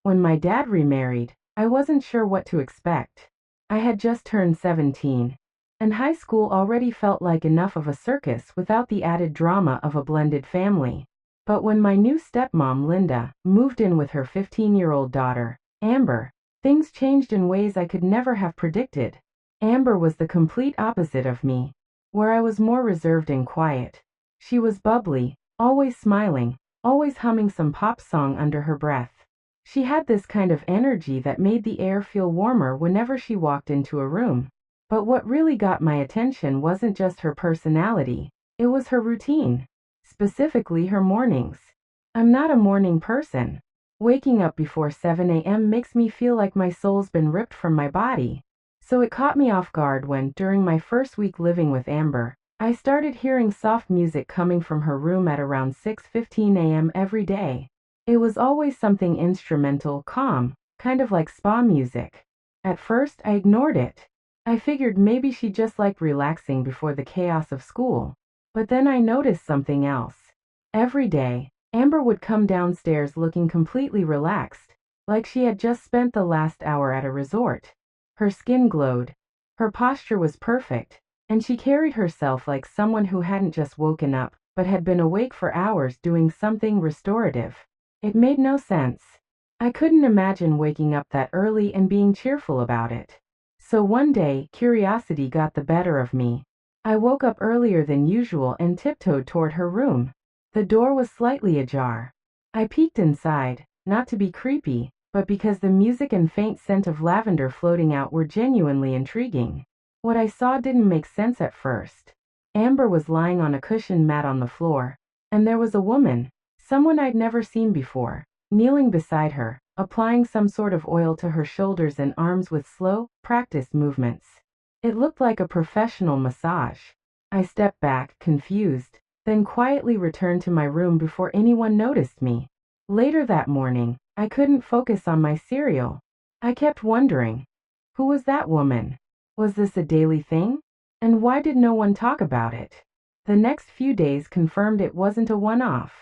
When my dad remarried, I wasn't sure what to expect. I had just turned 17, and high school already felt like enough of a circus without the added drama of a blended family. But when my new stepmom, Linda, moved in with her 15-year-old daughter, Amber, things changed in ways I could never have predicted. Amber was the complete opposite of me, where I was more reserved and quiet. She was bubbly, always smiling, always humming some pop song under her breath. She had this kind of energy that made the air feel warmer whenever she walked into a room. But what really got my attention wasn't just her personality, it was her routine. Specifically her mornings. I'm not a morning person. Waking up before 7 a.m. makes me feel like my soul's been ripped from my body. So it caught me off guard when, during my first week living with Amber, I started hearing soft music coming from her room at around 6:15 a.m. every day. It was always something instrumental, calm, kind of like spa music. At first, I ignored it. I figured maybe she just liked relaxing before the chaos of school. But then I noticed something else. Every day, Amber would come downstairs looking completely relaxed, like she had just spent the last hour at a resort. Her skin glowed, her posture was perfect, and she carried herself like someone who hadn't just woken up, but had been awake for hours doing something restorative. It made no sense. I couldn't imagine waking up that early and being cheerful about it. So one day, curiosity got the better of me. I woke up earlier than usual and tiptoed toward her room. The door was slightly ajar. I peeked inside, not to be creepy, but because the music and faint scent of lavender floating out were genuinely intriguing. What I saw didn't make sense at first. Amber was lying on a cushioned mat on the floor, and there was a woman, someone I'd never seen before, kneeling beside her, applying some sort of oil to her shoulders and arms with slow, practiced movements. It looked like a professional massage. I stepped back, confused, then quietly returned to my room before anyone noticed me. Later that morning, I couldn't focus on my cereal. I kept wondering, who was that woman? Was this a daily thing? And why did no one talk about it? The next few days confirmed it wasn't a one-off.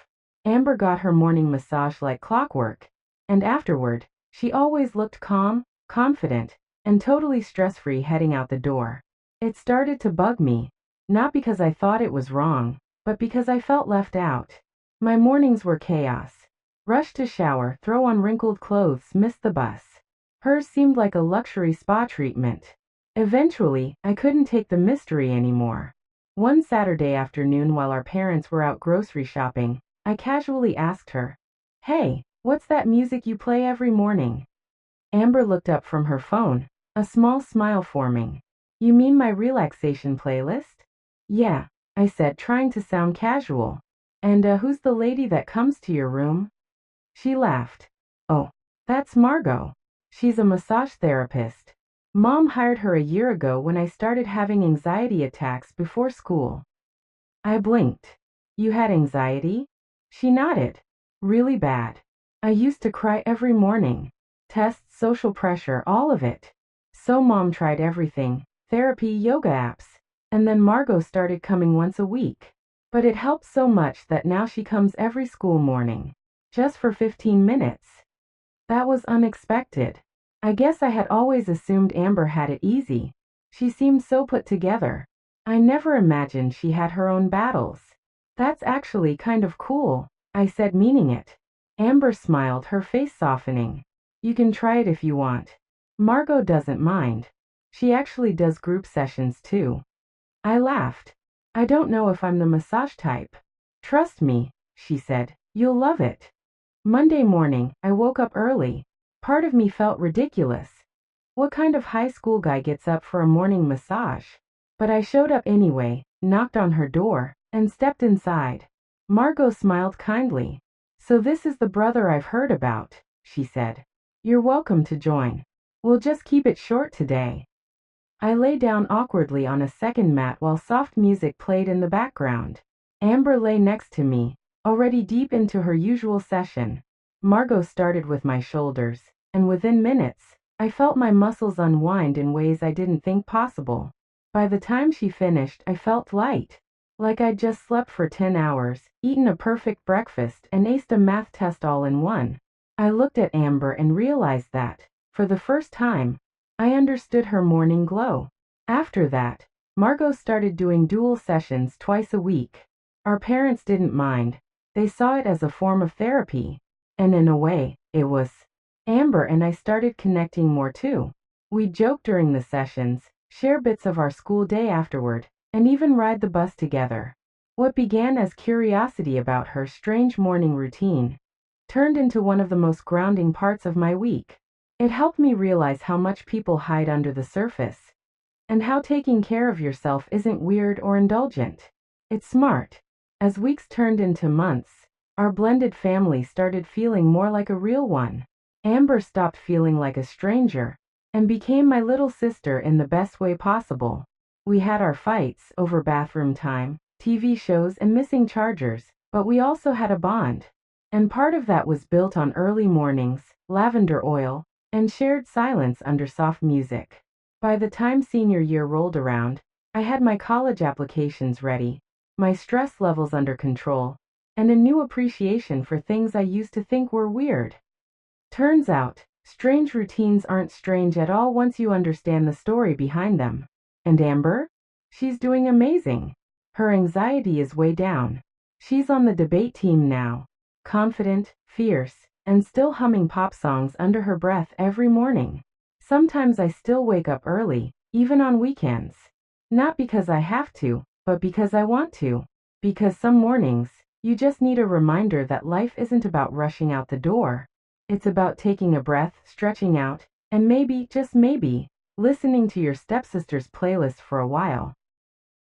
Amber got her morning massage like clockwork, and afterward, she always looked calm, confident, and totally stress-free heading out the door. It started to bug me, not because I thought it was wrong, but because I felt left out. My mornings were chaos. Rush to shower, throw on wrinkled clothes, miss the bus. Hers seemed like a luxury spa treatment. Eventually, I couldn't take the mystery anymore. One Saturday afternoon while our parents were out grocery shopping, I casually asked her, "Hey, what's that music you play every morning?" Amber looked up from her phone, a small smile forming. "You mean my relaxation playlist?" "Yeah," I said, trying to sound casual. "And who's the lady that comes to your room?" She laughed. "Oh, that's Margot. She's a massage therapist. Mom hired her a year ago when I started having anxiety attacks before school." I blinked. "You had anxiety?" She nodded. "Really bad. I used to cry every morning. Tests, social pressure, all of it. So Mom tried everything, therapy, yoga apps, and then Margot started coming once a week. But it helped so much that now she comes every school morning. Just for 15 minutes. That was unexpected. I guess I had always assumed Amber had it easy. She seemed so put together. I never imagined she had her own battles. "That's actually kind of cool," I said, meaning it. Amber smiled, her face softening. "You can try it if you want. Margot doesn't mind. She actually does group sessions too." I laughed. "I don't know if I'm the massage type." "Trust me," she said, "you'll love it." Monday morning, I woke up early. Part of me felt ridiculous. What kind of high school guy gets up for a morning massage? But I showed up anyway, knocked on her door, and stepped inside. Margot smiled kindly. "So this is the brother I've heard about," she said. "You're welcome to join. We'll just keep it short today." I lay down awkwardly on a second mat while soft music played in the background. Amber lay next to me, already deep into her usual session. Margot started with my shoulders, and within minutes, I felt my muscles unwind in ways I didn't think possible. By the time she finished, I felt light, like I'd just slept for 10 hours, eaten a perfect breakfast, and aced a math test all in one. I looked at Amber and realized that, for the first time, I understood her morning glow. After that, Margot started doing dual sessions twice a week. Our parents didn't mind. They saw it as a form of therapy. And in a way, it was. Amber and I started connecting more too. We'd joke during the sessions, share bits of our school day afterward, and even ride the bus together. What began as curiosity about her strange morning routine turned into one of the most grounding parts of my week. It helped me realize how much people hide under the surface, and how taking care of yourself isn't weird or indulgent. It's smart. As weeks turned into months, our blended family started feeling more like a real one. Amber stopped feeling like a stranger and became my little sister in the best way possible. We had our fights over bathroom time, TV shows, and missing chargers, but we also had a bond. And part of that was built on early mornings, lavender oil, and shared silence under soft music. By the time senior year rolled around, I had my college applications ready, my stress levels under control, and a new appreciation for things I used to think were weird. Turns out, strange routines aren't strange at all once you understand the story behind them. And Amber? She's doing amazing. Her anxiety is way down. She's on the debate team now, confident, fierce, and still humming pop songs under her breath every morning. Sometimes I still wake up early, even on weekends. Not because I have to, but because I want to. Because some mornings, you just need a reminder that life isn't about rushing out the door. It's about taking a breath, stretching out, and maybe, just maybe, listening to your stepsister's playlist for a while.